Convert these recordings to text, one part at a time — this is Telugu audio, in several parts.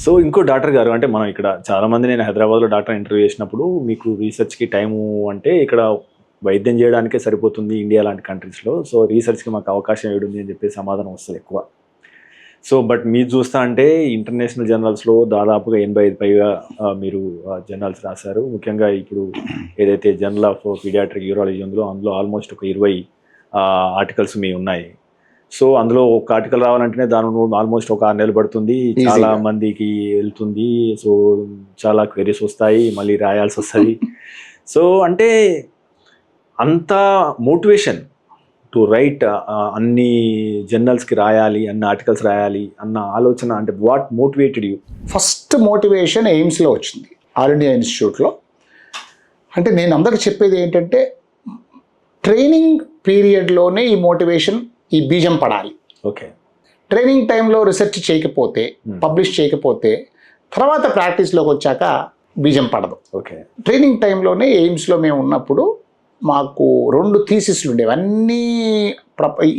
సో ఇంకో డాక్టర్ గారు, అంటే మనం ఇక్కడ చాలామంది, నేను హైదరాబాద్లో డాక్టర్ ఇంటర్వ్యూ చేసినప్పుడు మీకు రీసెర్చ్కి టైము అంటే ఇక్కడ వైద్యం చేయడానికే సరిపోతుంది ఇండియా లాంటి కంట్రీస్లో, సో రీసెర్చ్కి మాకు అవకాశం ఏడుంది అని చెప్పి సమాధానం వస్తుంది ఎక్కువ. సో బట్ మీరు చూస్తా అంటే ఇంటర్నేషనల్ జర్నల్స్లో దాదాపుగా 85 పైగా మీరు జర్నల్స్ రాశారు. ముఖ్యంగా ఇప్పుడు ఏదైతే జర్నల్ ఆఫ్ పీడియాట్రిక్ యూరాలజీ ఉందో అందులో ఆల్మోస్ట్ ఒక 20 ఆర్టికల్స్ మీ ఉన్నాయి. సో అందులో ఒక ఆర్టికల్ రావాలంటేనే దాని ఆల్మోస్ట్ ఒక 6 నెలలు పడుతుంది, చాలా మందికి వెళ్తుంది, సో చాలా క్వెరీస్ వస్తాయి, మళ్ళీ రాయాల్సి వస్తుంది. సో అంటే అంత మోటివేషన్ టు రైట్ అన్ని జర్నల్స్కి రాయాలి, అన్ని ఆర్టికల్స్ రాయాలి అన్న ఆలోచన, అంటే what motivated you? First motivation ఎయిమ్స్లో వచ్చింది, ఆల్ ఇండియా ఇన్స్టిట్యూట్లో. అంటే నేను అందరికి చెప్పేది ఏంటంటే ట్రైనింగ్ పీరియడ్లోనే ఈ మోటివేషన్, ఈ బీజం పడాలి. ఓకే, ట్రైనింగ్ టైంలో రీసెర్చ్ చేయకపోతే, పబ్లిష్ చేయకపోతే తర్వాత ప్రాక్టీస్లోకి వచ్చాక బీజం పడదు. ఓకే, ట్రైనింగ్ టైంలోనే ఎయిమ్స్లో మేము ఉన్నప్పుడు మాకు 2 థీసిస్లు ఉండేవి. అన్నీ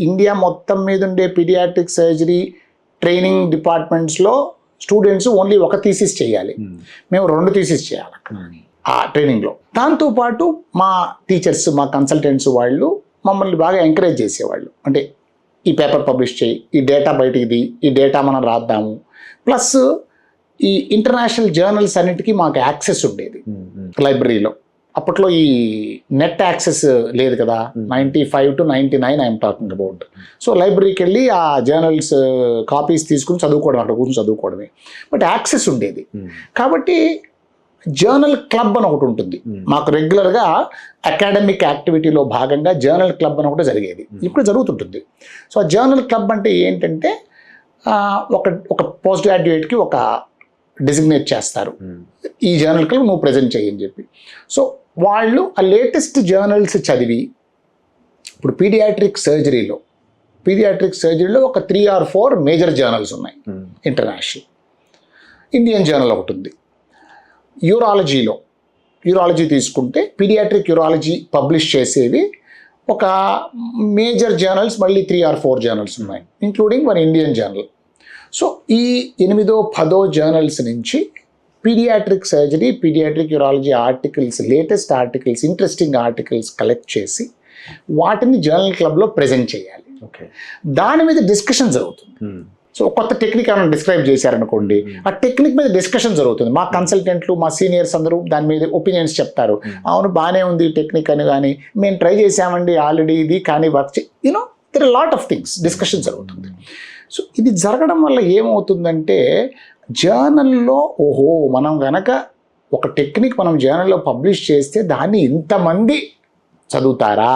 ఇండియా మొత్తం మీద ఉండే పీడియాట్రిక్ సర్జరీ ట్రైనింగ్ డిపార్ట్మెంట్స్లో స్టూడెంట్స్ ఓన్లీ ఒక థీసిస్ చేయాలి, మేము 2 థీసిస్ చేయాలి ఆ ట్రైనింగ్లో. దాంతోపాటు మా టీచర్స్, మా కన్సల్టెంట్స్ వాళ్ళు మమ్మల్ని బాగా ఎంకరేజ్ చేసేవాళ్ళు. అంటే ఈ పేపర్ పబ్లిష్ చేయి, ఈ డేటా బయటికి, ఈ డేటా మనం రాద్దాము. ప్లస్ ఈ ఇంటర్నేషనల్ జర్నల్స్ అన్నిటికీ మాకు యాక్సెస్ ఉండేది లైబ్రరీలో. అప్పట్లో ఈ నెట్ యాక్సెస్ లేదు కదా, 95 to 99 I'm talking about. So లైబ్రరీకి వెళ్ళి ఆ జర్నల్స్ కాపీస్ తీసుకుని చదువుకోవడం, అక్కడ కూర్చొని చదువుకోవడమే. బట్ యాక్సెస్ ఉండేది కాబట్టి జర్నల్ క్లబ్ అని ఒకటి ఉంటుంది మాకు. రెగ్యులర్గా అకాడమిక్ యాక్టివిటీలో భాగంగా జర్నల్ క్లబ్ అని ఒకటి జరిగేది, ఇప్పుడు జరుగుతుంటుంది. సో ఆ జర్నల్ క్లబ్ అంటే ఏంటంటే ఒక పోస్ట్ గ్రాడ్యుయేట్కి ఒక డెసిగ్నేట్ చేస్తారు, ఈ జర్నల్ క్లబ్ నువ్వు ప్రజెంట్ చేయని చెప్పి. సో వాళ్ళు ఆ లేటెస్ట్ జర్నల్స్ చదివి, ఇప్పుడు పీడియాట్రిక్ సర్జరీలో ఒక 3 or 4 మేజర్ జర్నల్స్ ఉన్నాయి ఇంటర్నేషనల్. ఇండియన్ జర్నల్ ఒకటి ఉంది. యూరాలజీ తీసుకుంటే పీడియాట్రిక్ యూరాలజీ పబ్లిష్ చేసేవి ఒక మేజర్ జర్నల్స్, మళ్ళీ 3 or 4 జర్నల్స్ ఉన్నాయి, ఇంక్లూడింగ్ 1 ఇండియన్ జర్నల్. సో ఈ 8-10 జర్నల్స్ నుంచి paediatric surgery, paediatric urology articles, latest articles, interesting articles collect చేసి వాటిని జర్నల్ క్లబ్లో ప్రజెంట్ చేయాలి. దాని మీద డిస్కషన్ జరుగుతుంది. సో కొత్త టెక్నిక్ ఏమైనా డిస్క్రైబ్ చేశారనుకోండి, ఆ టెక్నిక్ మీద డిస్కషన్ జరుగుతుంది. మా కన్సల్టెంట్లు, మా సీనియర్స్ అందరూ దాని మీద ఒపీనియన్స్ చెప్తారు. అవును బాగానే ఉంది టెక్నిక్ అని, కానీ మేము ట్రై చేసామండి ఆల్రెడీ ఇది, కానీ work there are lot of things, discussion జరుగుతుంది. సో ఇది జరగడం వల్ల ఏమవుతుందంటే జర్నల్లో ఓహో మనం కనుక ఒక టెక్నిక్ మనం జర్నల్లో పబ్లిష్ చేస్తే దాన్ని ఇంతమంది చదువుతారా,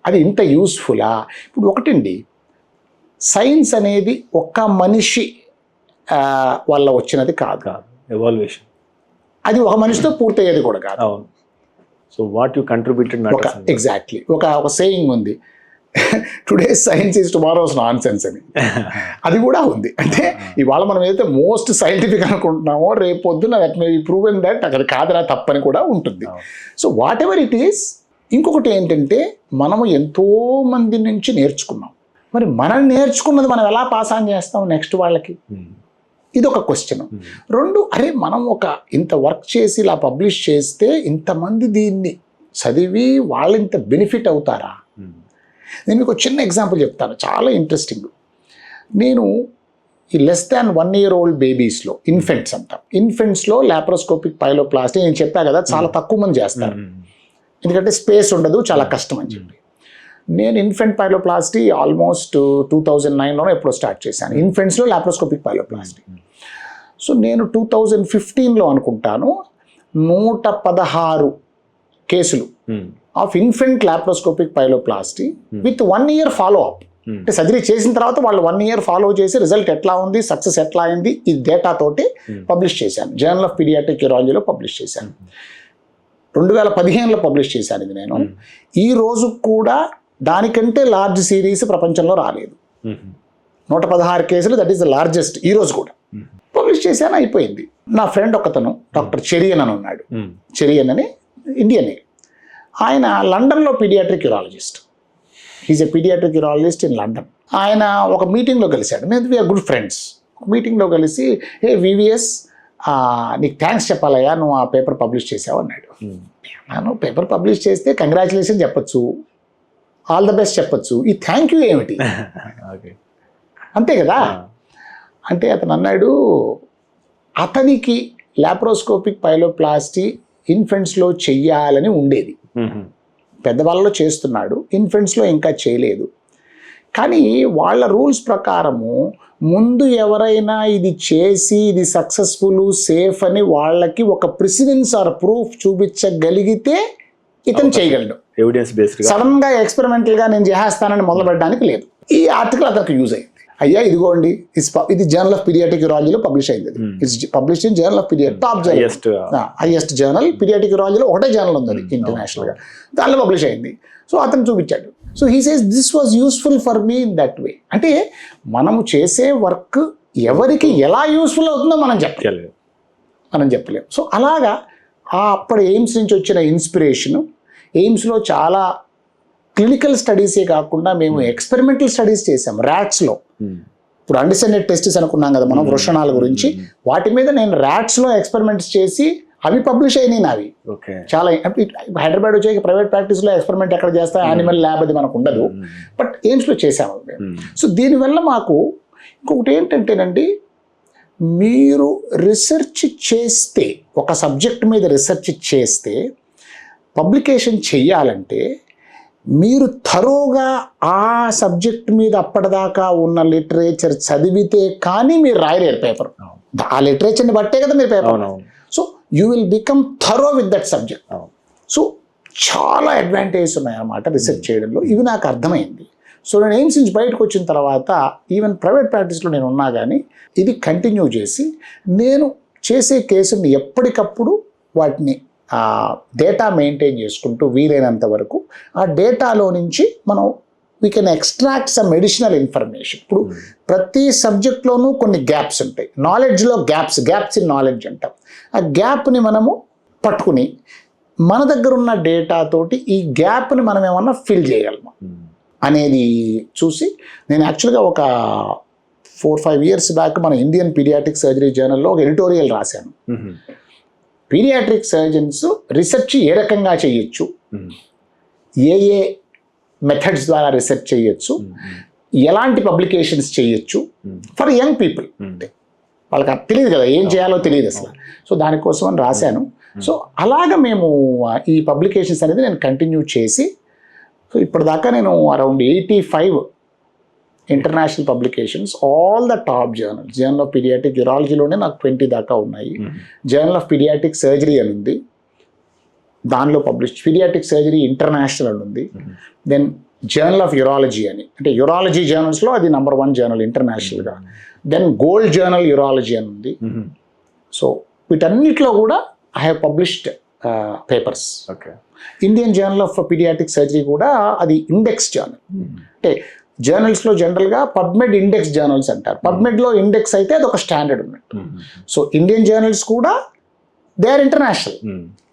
అది ఇంత యూస్ఫుల్లా. ఇప్పుడు ఒకటండి, సైన్స్ అనేది ఒక్క మనిషి వల్ల వచ్చినది కాదు, ఎవాల్యుయేషన్. అది ఒక మనిషితో పూర్తయ్యేది కూడా కాదు. So what you contributed matters. Exactly. ఒక సేయింగ్ ఉంది, today science is tomorrow's nonsense అని. అది కూడా ఉంది. అంటే ఇవాళ మనం ఏదైతే మోస్ట్ సైంటిఫిక్ అనుకుంటున్నామో రేపు పొద్దున that may be proven that అక్కడ కాదురా తప్పని కూడా ఉంటుంది. So what ever it is. ఇంకొకటి ఏంటంటే మనము ఎంతో మంది నుంచి నేర్చుకున్నాం, మరి మనం నేర్చుకున్నది మనం ఎలా పాస్ ఆన్ చేస్తాం నెక్స్ట్ వాళ్ళకి, ఇది ఒక క్వశ్చన్. 2, అరే మనం ఇంత వర్క్ చేసి ఇలా పబ్లిష్ చేస్తే ఇంతమంది దీన్ని చదివి వాళ్ళు ఇంత బెనిఫిట్ అవుతారా. నేను మీకు చిన్న ఎగ్జాంపుల్ చెప్తాను, చాలా ఇంట్రెస్టింగ్. నేను ఈ less-than-1 year old బేబీస్లో, ఇన్ఫెంట్స్ అంటాం, ఇన్ఫెంట్స్లో లాప్రోస్కోపిక్ పైలోప్లాస్టీ నేను చెప్పా కదా చాలా తక్కువ మంది చేస్తారు, ఎందుకంటే స్పేస్ ఉండదు, చాలా కష్టం అని చెప్పి. నేను ఇన్ఫెంట్ పైలోప్లాస్టీ ఆల్మోస్ట్ 2009లో ఎప్పుడో స్టార్ట్ చేశాను, ఇన్ఫెంట్స్లో లాప్రోస్కోపిక్ పైలోప్లాస్టీ. సో నేను 2015లో అనుకుంటాను 116 కేసులు of infant laparoscopic pyeloplasty with 1 year follow up. అంటే సర్జరీ చేసిన తర్వాత వాళ్ళు 1 year ఫాలో చేసి రిజల్ట్ ఎట్లా ఉంది, సక్సెస్ ఎట్లా అయింది, ఈ డేటా తోటి పబ్లిష్ చేశాను. జర్నల్ ఆఫ్ పీడియాట్రిక్ యూరాలజీలో పబ్లిష్ చేశాను. 2015లో పబ్లిష్ చేశాను ఇది నేను. ఈ రోజు కూడా దానికంటే లార్జ్ సిరీస్ ప్రపంచంలో రాలేదు. 116 కేసులు, దట్ ఈస్ ద లార్జెస్ట్ ఈ రోజు కూడా. పబ్లిష్ చేశాను, అయిపోయింది. నా ఫ్రెండ్ ఒకతను డాక్టర్ చెరియన్ అని ఉన్నాడు, చెరియన్ అని ఇండియనే. ఆయన లండన్లో paediatric urologist, he's a paediatric urologist in London. ఆయన ఒక మీటింగ్లో కలిశాడు, మేము వీఆర్ గుడ్ ఫ్రెండ్స్. మీటింగ్లో కలిసి వివిఎస్ నీకు థ్యాంక్స్ చెప్పాలయ్యా నువ్వు ఆ పేపర్ పబ్లిష్ చేసావు అన్నాడు. నేను పేపర్ పబ్లిష్ చేస్తే కంగ్రాచులేషన్ చెప్పచ్చు, ఆల్ ద బెస్ట్ చెప్పచ్చు, ఈ థ్యాంక్ యూ ఏమిటి? అంతే కదా. అంటే అతను అన్నాడు అతనికి లాప్రోస్కోపిక్ పైలోప్లాస్టీ ఇన్ఫెంట్స్లో చెయ్యాలని ఉండేది, పెద్దవాళ్ళలో చేస్తున్నాడు, ఇన్ఫెంట్స్లో ఇంకా చేయలేదు. కానీ వాళ్ళ రూల్స్ ప్రకారము ముందు ఎవరైనా ఇది చేసి ఇది సక్సెస్ఫుల్ సేఫ్ అని వాళ్ళకి ఒక ప్రెసిడెన్స్ ఆర్ ప్రూఫ్ చూపించగలిగితే ఇతను చేయగలడు. ఎవిడెన్స్ బేస్డ్ సడన్ గా ఎక్స్పెరిమెంటల్ గా నేను చేస్తానని మొదలు పెట్టడానికి లేదు. ఈ ఆర్టికల్ అతనికి యూజ్ అయింది. అయ్యా ఇదిగోండి ఇది జర్నల్ ఆఫ్ పీడియాటిక్ యూరాలజీలో పబ్లిష్ అయింది. It's published in journal of paediatric, top journal, highest journal paediatric యూరాలజీలో ఒకటే జర్నల్ ఉంది అది ఇంటర్నేషనల్ గా, దానిలో పబ్లిష్ అయింది. సో అతను చూపించాడు. So he says this was useful for me in that way. అంటే మనము చేసే వర్క్ ఎవరికి ఎలా యూస్ఫుల్ అవుతుందో మనం చెప్పలేము. సో అలాగా అప్పుడు ఎయిమ్స్ నుంచి వచ్చిన ఇన్స్పిరేషను, ఎయిమ్స్లో చాలా క్లినికల్ స్టడీసే కాకుండా మేము ఎక్స్పెరిమెంటల్ స్టడీస్ చేసాం ర్యాట్స్లో. ఇప్పుడు అన్డిసెండెడ్ టెస్టిస్ అనుకున్నాం కదా మనం, వృషణాల గురించి, వాటి మీద నేను ర్యాట్స్లో ఎక్స్పెరిమెంట్స్ చేసి అవి పబ్లిష్ అయినాయి నావి చాలా. హైదరాబాద్ వచ్చే ప్రైవేట్ ప్రాక్టీస్లో ఎక్స్పెరిమెంట్ ఎక్కడ చేస్తా, యానిమల్ ల్యాబ్ అది మనకు ఉండదు, బట్ ఎయిమ్స్లో చేసాము. సో దీనివల్ల మాకు ఇంకొకటి ఏంటంటేనండి, మీరు రీసెర్చ్ చేస్తే, ఒక సబ్జెక్ట్ మీద రీసెర్చ్ చేస్తే పబ్లికేషన్ చెయ్యాలంటే మీరు థరోగా ఆ సబ్జెక్ట్ మీద అప్పటిదాకా ఉన్న లిటరేచర్ చదివితే కానీ మీరు రాయలేరు పేపర్. ఆ లిటరేచర్ని బట్టే కదా మీరు paper. So you will become thorough with that subject. So చాలా అడ్వాంటేజెస్ ఉన్నాయన్నమాట రీసెర్చ్ చేయడంలో. ఇవి నాకు అర్థమైంది. సో నేను ఎయిమ్స్ నుంచి బయటకు వచ్చిన తర్వాత ఈవెన్ ప్రైవేట్ ప్రాక్టీస్లో నేను ఉన్నా కానీ ఇది కంటిన్యూ చేసి నేను చేసే కేసుని ఎప్పటికప్పుడు వాటిని డేటా మెయింటైన్ చేసుకుంటూ వీలైనంత వరకు ఆ డేటాలో నుంచి మనం we can extract some additional information. ఇప్పుడు ప్రతి సబ్జెక్ట్లోనూ కొన్ని గ్యాప్స్ ఉంటాయి, నాలెడ్జ్లో గ్యాప్స్ ఇన్ నాలెడ్జ్ అంటాం. ఆ గ్యాప్ని మనము పట్టుకుని మన దగ్గర ఉన్న డేటాతోటి ఈ గ్యాప్ని మనం ఏమన్నా ఫిల్ చేయగలమా అనేది చూసి నేను యాక్చువల్గా ఒక 4-5 years బ్యాక్ మన ఇండియన్ పీడియాట్రిక్ సర్జరీ జర్నల్లో ఒక ఎడిటోరియల్ రాశాను. పీడియాట్రిక్ సర్జన్స్ రీసెర్చ్ ఏ రకంగా చేయొచ్చు, ఏ మెథడ్స్ ద్వారా రీసెర్చ్ చేయొచ్చు, ఎలాంటి పబ్లికేషన్స్ చేయొచ్చు ఫర్ యంగ్ పీపుల్. అంటే వాళ్ళకి తెలియదు కదా, ఏం చేయాలో తెలియదు అసలు. సో దానికోసం అని రాశాను. సో అలాగ మేము ఈ పబ్లికేషన్స్ అనేది నేను కంటిన్యూ చేసి, సో ఇప్పటిదాకా నేను around 85 international publications, all the top journals. Journal of paediatric యూరాలజీలోనే నాకు 20 దాకా ఉన్నాయి. జర్నల్ ఆఫ్ పీడియాటిక్ సర్జరీ అని ఉంది, దానిలో పబ్లిష్. పీడియాటిక్ సర్జరీ ఇంటర్నేషనల్ అని ఉంది. దెన్ జర్నల్ ఆఫ్ యూరాలజీ అని, అంటే యూరాలజీ జర్నల్స్లో అది నంబర్ 1 జర్నల్ ఇంటర్నేషనల్గా. దెన్ గోల్డ్ జర్నల్ యూరాలజీ అని ఉంది. సో వీటన్నిటిలో కూడా I have published papers. Indian journal of paediatric surgery కూడా అది ఇండెక్స్ జర్నల్. అంటే జర్నల్స్లో జనరల్గా పబ్మెడ్ ఇండెక్స్ జర్నల్స్ అంటారు. పబ్మెడ్లో ఇండెక్స్ అయితే అది ఒక స్టాండర్డ్ ఉన్నట్టు. సో ఇండియన్ జర్నల్స్ కూడా they are international.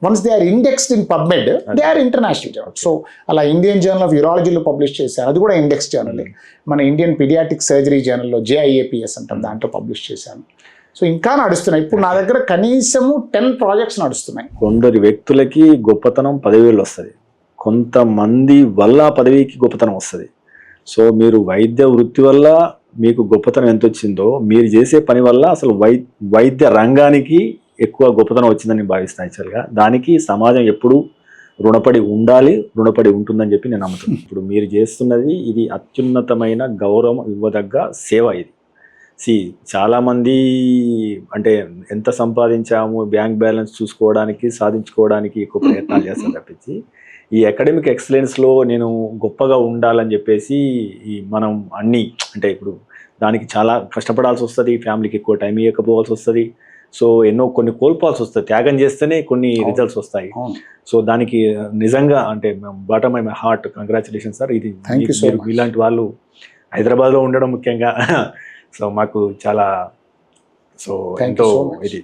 Once they are indexed in PubMed they are international journal. So అలా ఇండియన్ జర్నల్ ఆఫ్ యూరాలజీలో పబ్లిష్ చేశాను, అది కూడా ఇండెక్స్ జర్నల్. మన ఇండియన్ పీడియాటిక్ సర్జరీ జర్నల్లో JIAPS అంటారు, దాంట్లో పబ్లిష్ చేశాను. సో ఇంకా నడుస్తున్నాయి. ఇప్పుడు నా దగ్గర కనీసము 10 ప్రాజెక్ట్స్ నడుస్తున్నాయి. కొందరి వ్యక్తులకి గొప్పతనం పదవిలో వస్తుంది, కొంతమంది వల్ల పదవికి గొప్పతనం వస్తుంది. సో మీరు వైద్య వృత్తి వల్ల మీకు గొప్పతనం ఎంత వచ్చిందో, మీరు చేసే పని వల్ల అసలు వైద్య రంగానికి ఎక్కువ గొప్పతనం వచ్చిందని భావిస్తాను. యాక్చువల్గా దానికి సమాజం ఎప్పుడూ రుణపడి ఉండాలి, రుణపడి ఉంటుందని చెప్పి నేను నమ్ముతున్నాను. ఇప్పుడు మీరు చేస్తున్నది ఇది అత్యున్నతమైన గౌరవం ఇవ్వదగ్గ సేవ. ఇది చాలామంది అంటే ఎంత సంపాదించాము, బ్యాంక్ బ్యాలెన్స్ చూసుకోవడానికి, సాధించుకోవడానికి ఎక్కువ ప్రయత్నాలు చేస్తాను తప్పించి ఈ అకాడమిక్ ఎక్సలెన్స్లో నేను గొప్పగా ఉండాలని చెప్పేసి మనం అన్నీ అంటే ఇప్పుడు దానికి చాలా కష్టపడాల్సి వస్తుంది, ఫ్యామిలీకి ఎక్కువ టైం ఇవ్వకపోవాల్సి వస్తుంది. సో కొన్ని కోల్పోవాల్సి వస్తుంది, త్యాగం చేస్తేనే కొన్ని రిజల్ట్స్ వస్తాయి. సో దానికి నిజంగా అంటే bottom my heart congratulation sir. ఇది ఇలాంటి వాళ్ళు హైదరాబాద్లో ఉండడం ముఖ్యంగా సో మాకు చాలా ఎంతో ఇది